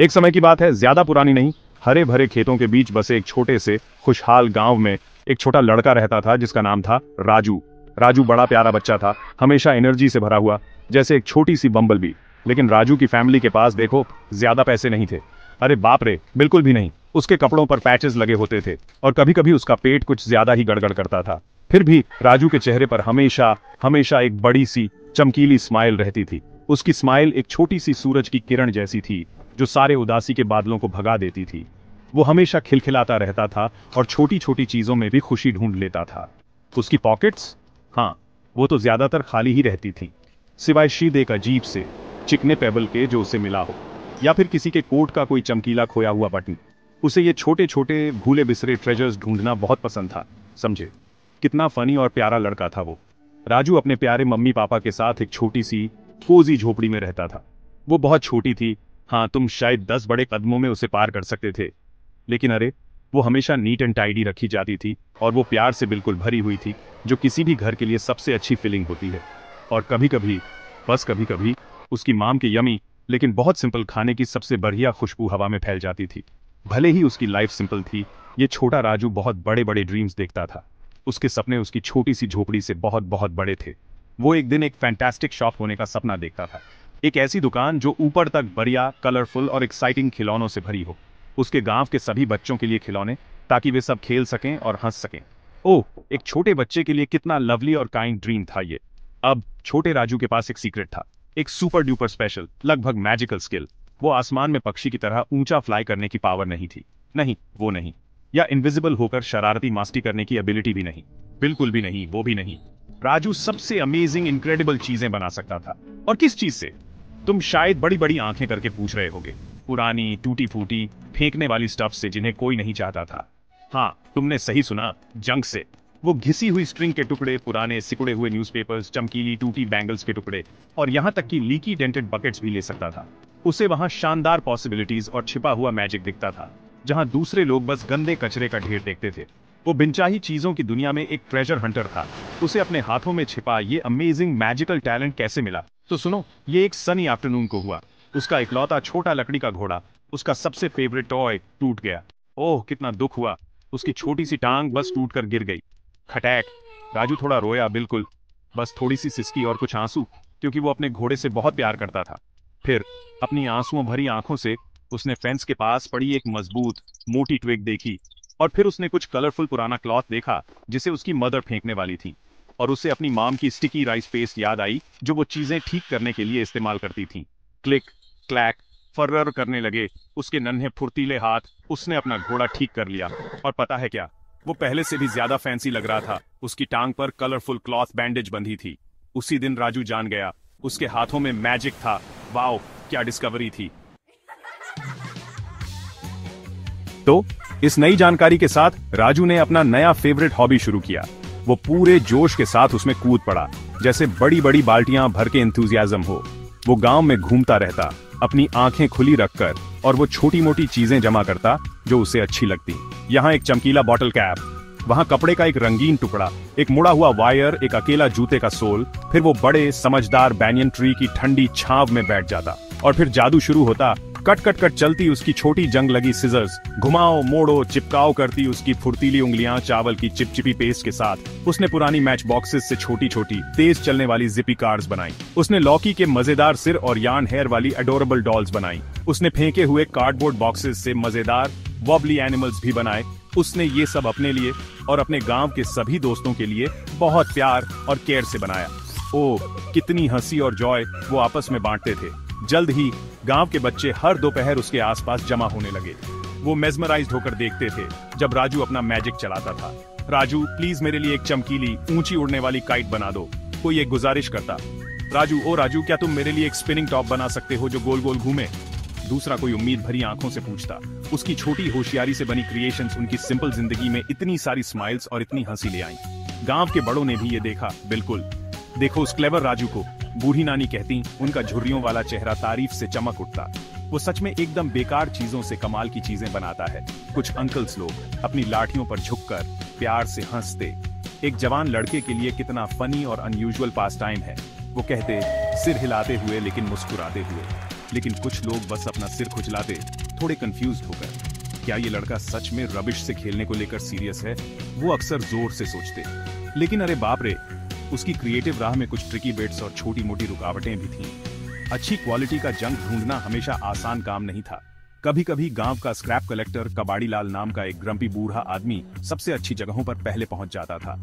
एक समय की बात है, ज्यादा पुरानी नहीं, हरे भरे खेतों के बीच बसे एक छोटे से खुशहाल गांव में एक छोटा लड़का रहता था जिसका नाम था राजू। राजू बड़ा प्यारा बच्चा था, हमेशा एनर्जी से भरा हुआ, जैसे एक छोटी सी बम्बल बी। लेकिन राजू की फैमिली के पास देखो, ज्यादा पैसे नहीं थे। अरे बाप रे, बिल्कुल भी नहीं। उसके कपड़ों पर पैचेस लगे होते थे और कभी कभी उसका पेट कुछ ज्यादा ही गड़गड़ करता था। फिर भी राजू के चेहरे पर हमेशा हमेशा एक बड़ी सी चमकीली स्माइल रहती थी। उसकी स्माइल एक छोटी सी सूरज की किरण जैसी थी जो सारे उदासी के बादलों को भगा देती थी। वो हमेशा खिलखिलाता रहता था और छोटी छोटी चीजों में भी खुशी ढूंढ लेता था। उसकी पॉकेट्स, हाँ, वो तो ज्यादातर खाली ही रहती थी, सिवाय शीद एक अजीब से चिकने पेबल के जो उसे मिला हो, या फिर किसी के कोट का कोई चमकीला खोया हुआ बटन। उसे ये छोटे छोटे भूले बिसरे ट्रेजर्स ढूंढना बहुत पसंद था। समझे कितना फनी और प्यारा लड़का था वो। राजू अपने प्यारे मम्मी पापा के साथ एक छोटी सी कोजी झोपड़ी में रहता था। वो बहुत छोटी थी, हाँ, तुम शायद 10 बड़े कदमों में उसे पार कर सकते थे। लेकिन अरे, वो हमेशा नीट एंड टाइडी रखी जाती थी और वो प्यार से बिल्कुल भरी हुई थी, जो किसी भी घर के लिए सबसे अच्छी फीलिंग होती है। और कभी कभी, बस कभी कभी, उसकी माम के यमी लेकिन बहुत सिंपल खाने की सबसे बढ़िया खुशबू हवा में फैल जाती थी। भले ही उसकी लाइफ सिंपल थी, ये छोटा राजू बहुत बड़े बड़े ड्रीम्स देखता था। उसके सपने उसकी छोटी सी झोपड़ी से बहुत बहुत बड़े थे। वो एक दिन एक फैंटास्टिक शॉप होने का सपना देखता था, एक ऐसी दुकान जो ऊपर तक बढ़िया, कलरफुल और एक्साइटिंग खिलौनों से भरी हो। उसके गांव के सभी बच्चों के लिए खिलौने, ताकि वे सब खेल सकें और हंस सकें। ओह, एक छोटे बच्चे के लिए कितना लवली और काइंड ड्रीम था ये। अब छोटे राजू के पास एक सीक्रेट था, एक सुपर डुपर स्पेशल, लगभग मैजिकल स्किल। वो आसमान में पक्षी की तरह ऊंचा फ्लाई करने की पावर नहीं थी, नहीं, वो नहीं। या इनविजिबल होकर शरारती मस्ती करने की एबिलिटी भी नहीं, बिल्कुल भी नहीं, वो भी नहीं। राजू सबसे अमेजिंग इनक्रेडिबल चीजें बना सकता था। और किस चीज से? तुम शायद बड़ी बड़ी आंखें करके पूछ रहे होगे। पुरानी टूटी फूटी फेंकने वाली स्टफ से जिन्हें कोई नहीं चाहता था। हाँ, तुमने सही सुना, जंक से। वो घिसी हुई स्ट्रिंग के टुकड़े, पुराने सिकुड़े हुए न्यूज़पेपर्स, चमकीली टूटी बैंगल्स के टुकड़े और यहां तक कि लीकी डेंटेड बकेट्स भी ले सकता था। उसे वहां शानदार पॉसिबिलिटीज और छिपा हुआ मैजिक दिखता था, जहां दूसरे लोग बस गंदे कचरे का ढेर देखते थे। वो बिनचाही चीजों की दुनिया में एक ट्रेजर हंटर था। उसे अपने हाथों में छिपा ये अमेजिंग मैजिकल टैलेंट कैसे मिला? तो सुनो, ये एक सनी आफ्टरनून को हुआ। उसका इकलौता छोटा लकड़ी का घोड़ा, उसका सबसे फेवरेट टॉय, टूट गया। ओह, कितना दुख हुआ। उसकी छोटी सी टांग बस टूटकर गिर गई। खटैक। राजू थोड़ा रोया, बिल्कुल, बस थोड़ी सी सिसकी और कुछ आंसू, क्योंकि वो अपने घोड़े से बहुत प्यार करता था। फिर अपनी आंसुओं भरी आंखों से उसने फेंस के पास पड़ी एक मजबूत मोटी ट्विग देखी, और फिर उसने कुछ कलरफुल पुराना क्लॉथ देखा जिसे उसकी मदर फेंकने वाली थी। और उसे अपनी माम की स्टिकी राइस पेस्ट याद आई, जो वो चीजें ठीक करने के लिए इस्तेमाल करती थी। क्लिक क्लैक फर्रर करने लगे उसके नन्हे फुर्तीले हाथ। उसने अपना घोड़ा ठीक कर लिया, और पता है क्या, वो पहले से भी ज्यादा फैंसी लग रहा था। उसकी टांग पर कलरफुल क्लॉथ बैंडेज बंधी थी। उसी दिन राजू जान गया, उसके हाथों में मैजिक था। वाओ, क्या डिस्कवरी थी। तो इस नई जानकारी के साथ राजू ने अपना नया फेवरेट हॉबी शुरू किया। वो पूरे जोश के साथ उसमें कूद पड़ा, जैसे बड़ी बड़ी बाल्टियां भर के एंथुजियाज्म हो। वो गांव में घूमता रहता, अपनी आंखें खुली रखकर, और वो छोटी मोटी चीजें जमा करता जो उसे अच्छी लगती। यहाँ एक चमकीला बॉटल कैप, वहां कपड़े का एक रंगीन टुकड़ा, एक मुड़ा हुआ वायर, एक अकेला जूते का सोल। फिर वो बड़े समझदार बैनियन ट्री की ठंडी छांव में बैठ जाता, और फिर जादू शुरू होता। कट कट कट चलती उसकी छोटी जंग लगी सिजर्स, घुमाओ मोड़ो चिपकाओ करती उसकी फुर्तीली उंगलियां चावल की चिपचिपी पेस्ट के साथ। उसने पुरानी मैच बॉक्सेस से छोटी छोटी तेज चलने वाली जिपी कार्स बनाई। उसने लौकी के मजेदार सिर और यार्न हेयर वाली अडोरेबल डॉल्स बनाई। उसने फेंके हुए कार्डबोर्ड बॉक्सेस से मजेदार वॉबली एनिमल्स भी बनाए। उसने ये सब अपने लिए और अपने गांव के सभी दोस्तों के लिए बहुत प्यार और केयर से बनाया। ओह, कितनी हंसी और जॉय वो आपस में बांटते थे। जल्द ही गांव के बच्चे हर दोपहर उसके आसपास जमा होने लगे। वो मेस्मराइज्ड होकर देखते थे जब राजू अपना मैजिक चलाता था। राजू, प्लीज मेरे लिए एक चमकीली ऊंची उड़ने वाली काइट बना दो, कोई एक गुजारिश करता। राजू, ओ राजू, क्या तुम मेरे लिए एक स्पिनिंग टॉप बना सकते हो जो गोल गोल घूमे? दूसरा कोई उम्मीद भरी आंखों से पूछता। उसकी छोटी होशियारी से बनी क्रिएशंस उनकी सिंपल जिंदगी में इतनी सारी स्माइल्स और इतनी हंसी ले आई। गांव के बड़ों ने भी ये देखा। बिल्कुल, देखो उस क्लेवर राजू को, बूढ़ी नानी कहती। उनका झुर्रियों वाला चेहरा तारीफ से चमक उठता। वो सच में एकदम बेकार चीजों से कमाल की चीजें बनाता है। कुछ अंकल्स लोग अपनी लाठियों पर झुककर प्यार से हंसते। एक जवान लड़के के लिए कितना फनी और अनयूजुअल पास टाइम है, वो कहते, सिर हिलाते हुए लेकिन मुस्कुराते हुए। लेकिन कुछ लोग बस अपना सिर खुजलाते, थोड़े कंफ्यूज्ड होकर, क्या ये लड़का सच में रबिश से खेलने को लेकर सीरियस है, वो अक्सर जोर से सोचते। लेकिन अरे बाप रे, उसकी क्रिएटिव राह में कुछ ट्रिकी बिट्स और छोटी मोटी रुकावटें भी थीं। अच्छी क्वालिटी का जंक ढूंढना हमेशा आसान काम नहीं था। कभी कभी गांव का स्क्रैप कलेक्टर कबाड़ी लाल नाम का एक ग्रम्पी बूढ़ा आदमी सबसे अच्छी जगहों पर पहले पहुंच जाता था।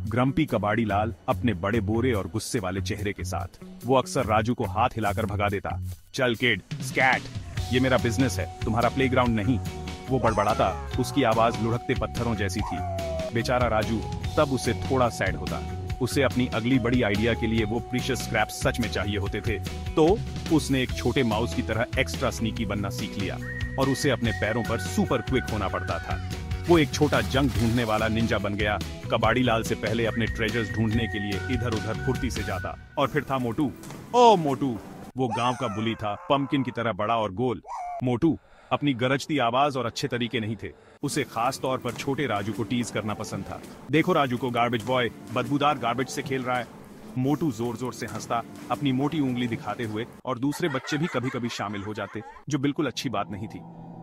ग्रम्पी कबाड़ी लाल अपने बड़े बोरे और गुस्से वाले चेहरे के साथ वो अक्सर राजू को हाथ हिलाकर भगा देता। चल किड, स्कैट, ये मेरा बिजनेस है, तुम्हारा प्लेग्राउंड नहीं। वो बड़बड़ाता, उसकी आवाज लुढ़कते पत्थरों जैसी थी। बेचारा राजू तब उसे थोड़ा सैड होता। उसे अपनी अगली बड़ी आइडिया के लिए वो प्रीशियस स्क्रैप सच में चाहिए होते थे। तो उसने एक छोटे माउस की तरह एक्स्ट्रा स्नीकी बनना सीख लिया और उसे अपने पैरों पर सुपर क्विक होना पड़ता था। वो एक छोटा जंक ढूंढने वाला निंजा बन गया। कबाड़ी लाल से पहले अपने ट्रेजर्स ढूंढने के लिए इधर उधर फुर्ती से जाता। और फिर था मोटू। ओ मोटू, वो गांव का बुली था, पंपकिन की तरह बड़ा और गोल। मोटू अपनी गरजती आवाज और अच्छे तरीके नहीं थे। उसे खास तौर पर छोटे राजू को टीज करना पसंद था। देखो राजू को, गार्बेज बॉय बदबूदार गार्बेज से खेल रहा है। मोटू जोर जोर से हंसता, अपनी मोटी उंगली दिखाते हुए, और दूसरे बच्चे भी कभी कभी शामिल हो जाते, जो बिल्कुल अच्छी बात नहीं थी।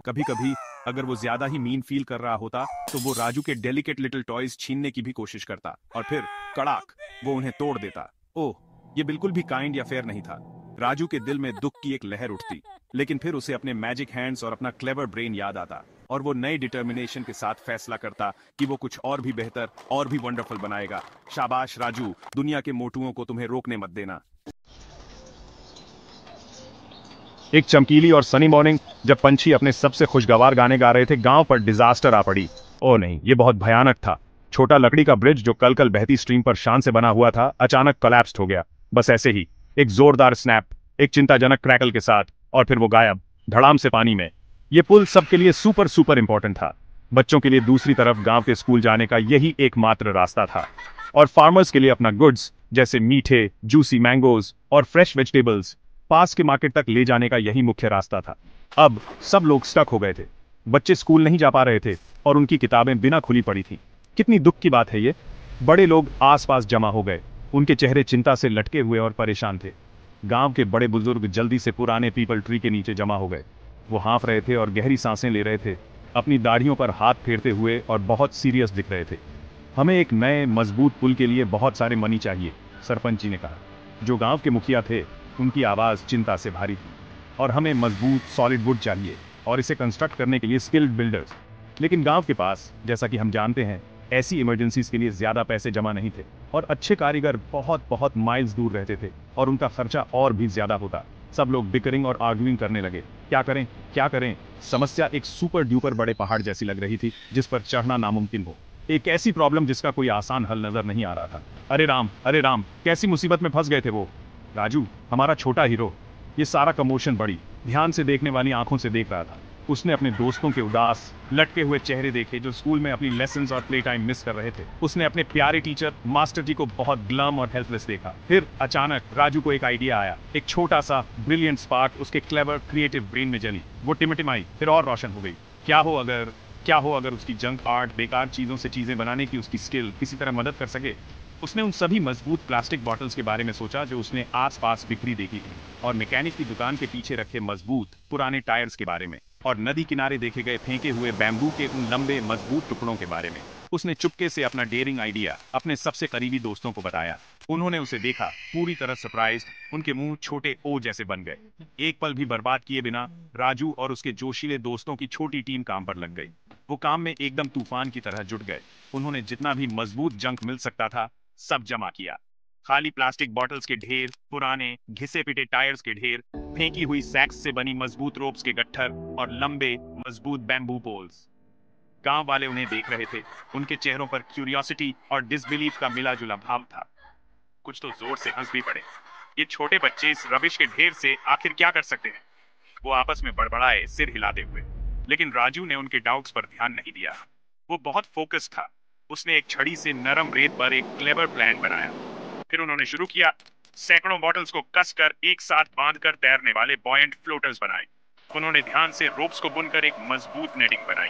कभी कभी अगर वो ज्यादा ही मीन फील कर रहा होता तो वो राजू के डेलिकेट लिटिल टॉयज छीनने की भी कोशिश करता, और फिर कड़ाक वो उन्हें तोड़ देता। ओह, ये बिल्कुल भी काइंड या फेयर नहीं था। राजू के दिल में दुख की एक लहर उठती, लेकिन फिर उसे अपने मैजिक हैंड्स और अपना क्लेवर ब्रेन याद आता, और वो नई डिटर्मिनेशन के साथ फैसला करता कि वो कुछ और भी बेहतर और भी वंडरफुल बनाएगा। शाबाश राजू, दुनिया के मोटुओं को तुम्हें रोकने मत देना। एक चमकीली और सनी मॉर्निंग, जब पंछी अपने सबसे खुशगवार गाने गा रहे थे, गांव पर डिजास्टर आ पड़ी। ओ नहीं, ये बहुत भयानक था। छोटा लकड़ी का ब्रिज जो कल कल बहती स्ट्रीम पर शान से बना हुआ था, अचानक कोलैप्स हो गया। बस ऐसे ही, एक जोरदार स्नैप, एक चिंताजनक क्रैकल के साथ, और फिर वो गायब, धड़ाम से पानी में। ये पुल सबके लिए सुपर सुपर इंपॉर्टेंट था। बच्चों के लिए दूसरी तरफ गांव के स्कूल जाने का यही एकमात्र रास्ता था, और फार्मर्स के लिए अपना गुड्स जैसे मीठे जूसी मैंगोज और फ्रेश वेजिटेबल्स पास के मार्केट तक ले जाने का यही मुख्य रास्ता था। अब सब लोग स्टक हो गए थे। बच्चे स्कूल नहीं जा पा रहे थे और उनकी किताबें बिना खुली पड़ी थी। कितनी दुख की बात है ये। बड़े लोग आसपास जमा हो गए, उनके चेहरे चिंता से लटके हुए और परेशान थे। गांव के बड़े बुजुर्ग जल्दी से पुराने पीपल ट्री के नीचे जमा हो गए। वो हाँफ रहे थे और गहरी सांसें ले रहे थे, अपनी दाढ़ियों पर हाथ फेरते हुए, और बहुत सीरियस दिख रहे थे। हमें एक नए मजबूत पुल के लिए बहुत सारे मनी चाहिए, सरपंच जी ने कहा। जो गांव के मुखिया थे, उनकी आवाज चिंता से भारी थी। और हमें मजबूत सॉलिड वुड चाहिए, और इसे कंस्ट्रक्ट करने के लिए स्किल्ड बिल्डर्स। लेकिन गांव के पास, जैसा कि हम जानते हैं, ऐसी इमरजेंसीज के लिए ज्यादा पैसे जमा नहीं थे, और अच्छे कारीगर बहुत बहुत माइल्स दूर रहते थे, और उनका खर्चा और भी ज्यादा होता। सब लोग बिकरिंग और आर्ग्यूइंग करने लगे। क्या करें, क्या करें। समस्या एक सुपर ड्यूपर बड़े पहाड़ जैसी लग रही थी, जिस पर चढ़ना नामुमकिन हो। एक ऐसी प्रॉब्लम जिसका कोई आसान हल नजर नहीं आ रहा था। अरे राम, कैसी मुसीबत में फंस गए थे वो। राजू, हमारा छोटा हीरो, ये सारा कमोशन बड़ी ध्यान से देखने वाली आंखों से देख रहा था। उसने अपने दोस्तों के उदास लटके हुए चेहरे देखे, जो स्कूल में अपनी लेसन्स और प्ले टाइम मिस कर रहे थे। उसने अपने प्यारे टीचर मास्टर जी को बहुत ग्लम और हेल्पलेस देखा। फिर अचानक राजू को एक आइडिया आया। एक छोटा सा ब्रिलियंट स्पार्क उसके क्लेवर क्रिएटिव ब्रेन में जली। वो टिमटिमाई, फिर और रोशन हो गई। क्या हो अगर उसकी जंक आर्ट, बेकार चीजों से चीजें बनाने की उसकी स्किल किसी तरह मदद कर सके। उसने उन सभी मजबूत प्लास्टिक बॉटल्स के बारे में सोचा जो उसने आसपास बिखरी देखी थी, और मैकेनिक की दुकान के पीछे रखे मजबूत पुराने टायर्स के बारे में, और नदी किनारे देखे गए फेंके हुए बैम्बू के उन लंबे मजबूत टुकड़ों के बारे में। उसने चुपके से अपना डेयरिंग आइडिया अपने सबसे करीबी दोस्तों को बताया। उन्होंने उसे देखा, पूरी तरह सरप्राइज, उनके मुंह छोटे ओ जैसे बन गए। एक पल भी बर्बाद किए बिना राजू और उसके जोशीले दोस्तों की छोटी टीम काम पर लग गई। वो काम में एकदम तूफान की तरह जुट गए। उन्होंने जितना भी मजबूत जंक मिल सकता था, सब जमा किया। खाली प्लास्टिक बॉटल्स के ढेर, पुराने घिसे पिटे टायर्स के ढेर, फेंकी हुई सैक्स से बनी मजबूत रोप्स के गट्ठर, और लंबे मजबूत बैम्बू पोल्स। गांव वाले उन्हें देख रहे थे। उनके चेहरों पर क्यूरियोसिटी और डिसबिलीफ का मिला जुला भाव था। कुछ तो जोर से हंस भी पड़े। ये छोटे बच्चे इस रबिश के ढेर से आखिर क्या कर सकते हैं, वो आपस में बड़बड़ाए, सिर हिलाते हुए। लेकिन राजू ने उनके डाउट्स पर ध्यान नहीं दिया। वो बहुत फोकस था। उसने एक छड़ी से नरम रेत पर एक क्लेवर प्लान बनाया। फिर उन्होंने शुरू किया। सैकड़ों बॉटल्स को कसकर एक साथ बांधकर तैरने वाले बॉयंट फ्लोटर्स बनाए। उन्होंने ध्यान से रोप्स को बुनकर एक मजबूत नेटिंग बनाई।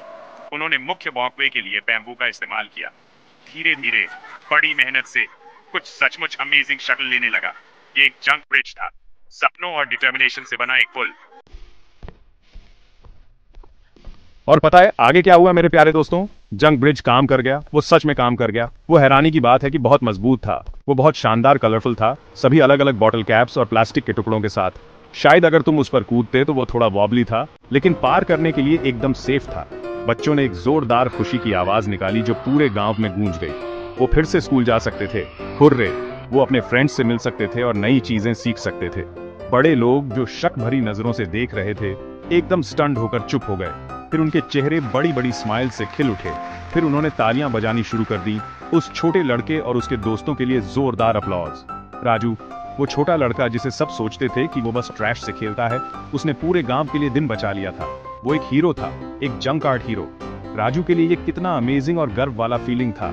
उन्होंने मुख्य वॉकवे के लिए बैम्बू का इस्तेमाल किया। धीरे धीरे, बड़ी मेहनत से, कुछ सचमुच अमेजिंग शक्ल लेने लगा। ये एक जंक ब्रिज था, सपनों और डिटर्मिनेशन से बना एक पुल। और पता है आगे क्या हुआ मेरे प्यारे दोस्तों? जंग ब्रिज काम कर गया, वो सच में काम कर गया। वो हैरानी की बात है कि बहुत मजबूत था, वो बहुत शानदार कलरफुल था, सभी अलग अलग बॉटल कैप्स और प्लास्टिक के टुकड़ों के साथ। शायद अगर तुम उस पर कूदते तो वो थोड़ा वॉबली था, लेकिन पार करने के लिए एकदम सेफ था। बच्चों ने एक जोरदार खुशी की आवाज निकाली जो पूरे गांव में गूंज गई। वो फिर से स्कूल जा सकते थे, हुर्रे! वो अपने फ्रेंड्स से मिल सकते थे और नई चीजें सीख सकते थे। बड़े लोग जो शक भरी नजरों से देख रहे थे, एकदम स्टन्ड होकर चुप हो गए। फिर उनके चेहरे बड़ी बड़ी स्माइल से खिल उठे। फिर उन्होंने तालियां बजानी शुरू कर दी। उस छोटे लड़के और उसके दोस्तों के लिए जोरदार अपलॉज। राजू, वो छोटा लड़का जिसे सब सोचते थे कि वो बस ट्रैश से खेलता है, उसने पूरे गांव के लिए दिन बचा लिया था। वो एक हीरो था, एक जंक आर्ट हीरो। राजू के लिए ये कितना अमेजिंग और गर्व वाला फीलिंग था।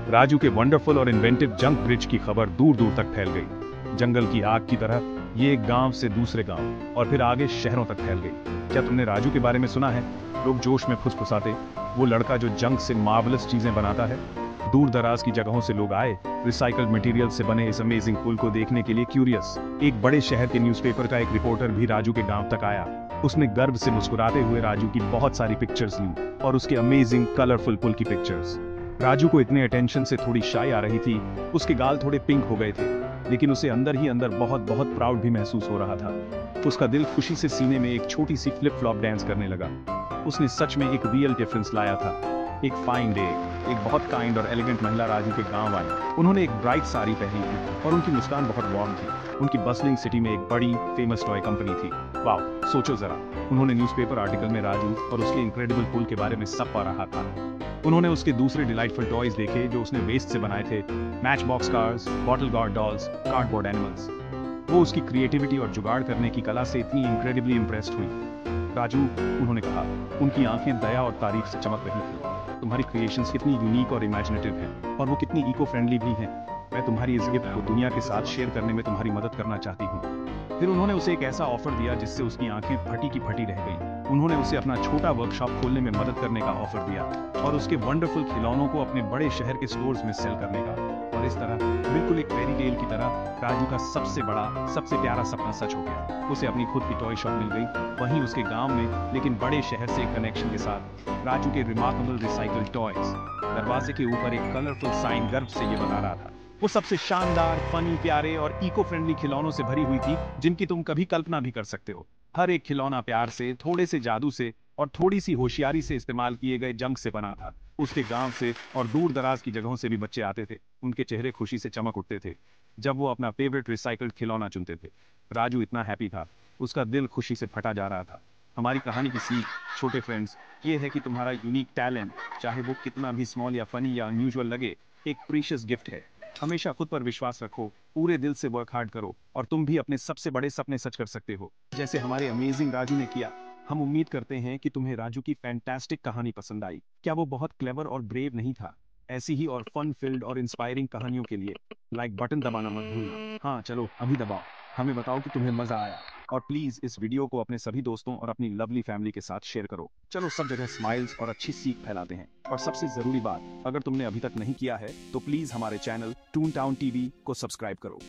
राजू के वंडरफुल और इन्वेंटिव जंक ब्रिज की खबर दूर दूर तक फैल गई। जंगल की आग की तरह ये एक गांव से दूसरे गांव और फिर आगे शहरों तक फैल गई। क्या तुमने राजू के बारे में सुना है? लोग जोश में फुसफुसाते, वो लड़का जो जंक से मार्वलस चीजें बनाता है। दूर दराज की जगहों से लोग आए, रिसाइकल्ड मटेरियल से बने इस अमेजिंग पुल को देखने के लिए क्यूरियस। एक बड़े शहर के न्यूज़पेपर का एक रिपोर्टर भी राजू के गांव तक आया। उसने गर्व से मुस्कुराते हुए राजू की बहुत सारी पिक्चर्स ली और उसके अमेजिंग कलरफुल पुल की पिक्चर्स। राजू को इतने अटेंशन से थोड़ी शाई आ रही थी, उसके गाल थोड़े पिंक हो गए थे, लेकिन उसे अंदर ही अंदर बहुत बहुत प्राउड भी महसूस हो रहा था। उसका दिल खुशी से सीने में एक छोटी सी फ्लिप फ्लॉप डांस करने लगा। उसने सच में एक रियल डिफरेंस लाया था। एक फाइन डे, एक बहुत काइंड और एलिगेंट महिला राजू के गांव आई। उन्होंने एक ब्राइट साड़ी पहनी थी और उनकी मुस्कान बहुत वार्म थी। उनकी बसलिंग सिटी में एक बड़ी फेमस टॉय कंपनी थी। वाओ, सोचो जरा, उन्होंने न्यूज़पेपर आर्टिकल में राजू और उसके इनक्रेडिबल पुल के बारे में सब पा रहा था। उन्होंने उसके दूसरे डिलाइटफुल टॉयज देखे जो उसने वेस्ट से बनाए थे, match box cars, bottle gourd dolls, cardboard animals. वो उसकी क्रिएटिविटी और जुगाड़ करने की कला से इतनी इनक्रेडिबली इम्प्रेस्ड हुई। राजू, उन्होंने कहा, उनकी आंखें दया और तारीफ से चमक रही थी। तुम्हारी क्रिएशंस कितनी यूनिक और इमेजिनेटिव हैं और वो कितनी इको फ्रेंडली भी हैं। मैं तुम्हारी इस गिफ्ट को दुनिया के साथ शेयर करने में तुम्हारी मदद करना चाहती हूँ। फिर उन्होंने उसे एक ऐसा ऑफर दिया जिससे उसकी आंखें फटी की फटी रह गईं। उन्होंने उसे अपना छोटा वर्कशॉप खोलने में मदद करने का ऑफर दिया और उसके वंडरफुल खिलौनों को अपने बड़े शहर के स्टोर्स में सेल करने का। और इस तरह बिल्कुल एक फेरी टेल की तरह राजू का सबसे बड़ा, सबसे प्यारा सपना सच हो गया। उसे अपनी खुद की टॉय शॉप मिल गई, वहीं उसके गांव में, लेकिन बड़े शहर से एक कनेक्शन के साथ। राजू के रिमार्केबल रिसाइकल्ड टॉयज। दरवाजे के ऊपर एक कलरफुल साइन गर्व से ये बता रहा था, वो सबसे शानदार, फनी, प्यारे और इको फ्रेंडली खिलौनों से भरी हुई थी जिनकी तुम कभी कल्पना भी कर सकते हो। हर एक खिलौना प्यार से, थोड़े से जादू से और थोड़ी सी होशियारी से इस्तेमाल किए गए जंग से बना था। उसके गांव से और दूर दराज की जगहों से भी बच्चे आते थे। उनके चेहरे खुशी से चमक उठते थे जब वो अपना फेवरेट रिसाइकल्ड खिलौना चुनते थे। राजू इतना हैप्पी था, उसका दिल खुशी से फटा जा रहा था। हमारी कहानी की सीख, छोटे फ्रेंड्स, ये है कि तुम्हारा यूनिक टैलेंट, चाहे वो कितना भी स्मॉल या फनी या अनयूजुअल लगे, एक प्रीशियस गिफ्ट है। हमेशा खुद पर विश्वास रखो, पूरे दिल से वर्क हार्ड करो और तुम भी अपने सबसे बड़े सपने सच कर सकते हो, जैसे हमारे अमेजिंग राजू ने किया। हम उम्मीद करते हैं कि तुम्हें राजू की फैंटास्टिक कहानी पसंद आई। क्या वो बहुत क्लेवर और ब्रेव नहीं था? ऐसी ही और फन फिल्ड और इंस्पायरिंग कहानियों के लिए लाइक बटन दबाना मत भूलना। हाँ चलो अभी दबाओ, हमें बताओ कि तुम्हें मजा आया। और प्लीज इस वीडियो को अपने सभी दोस्तों और अपनी लवली फैमिली के साथ शेयर करो। चलो सब जगह स्माइल्स और अच्छी सीख फैलाते हैं। और सबसे जरूरी बात, अगर तुमने अभी तक नहीं किया है तो प्लीज हमारे चैनल टून टाउन टीवी को सब्सक्राइब करो।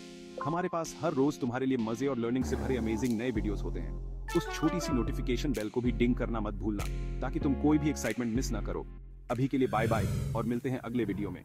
हमारे पास हर रोज तुम्हारे लिए मजे और लर्निंग से भरे अमेजिंग नए वीडियोस होते हैं। उस छोटी सी नोटिफिकेशन बेल को भी डिंग करना मत भूलना, ताकि तुम कोई भी एक्साइटमेंट मिस ना करो। अभी के लिए बाय बाय और मिलते हैं अगले वीडियो में।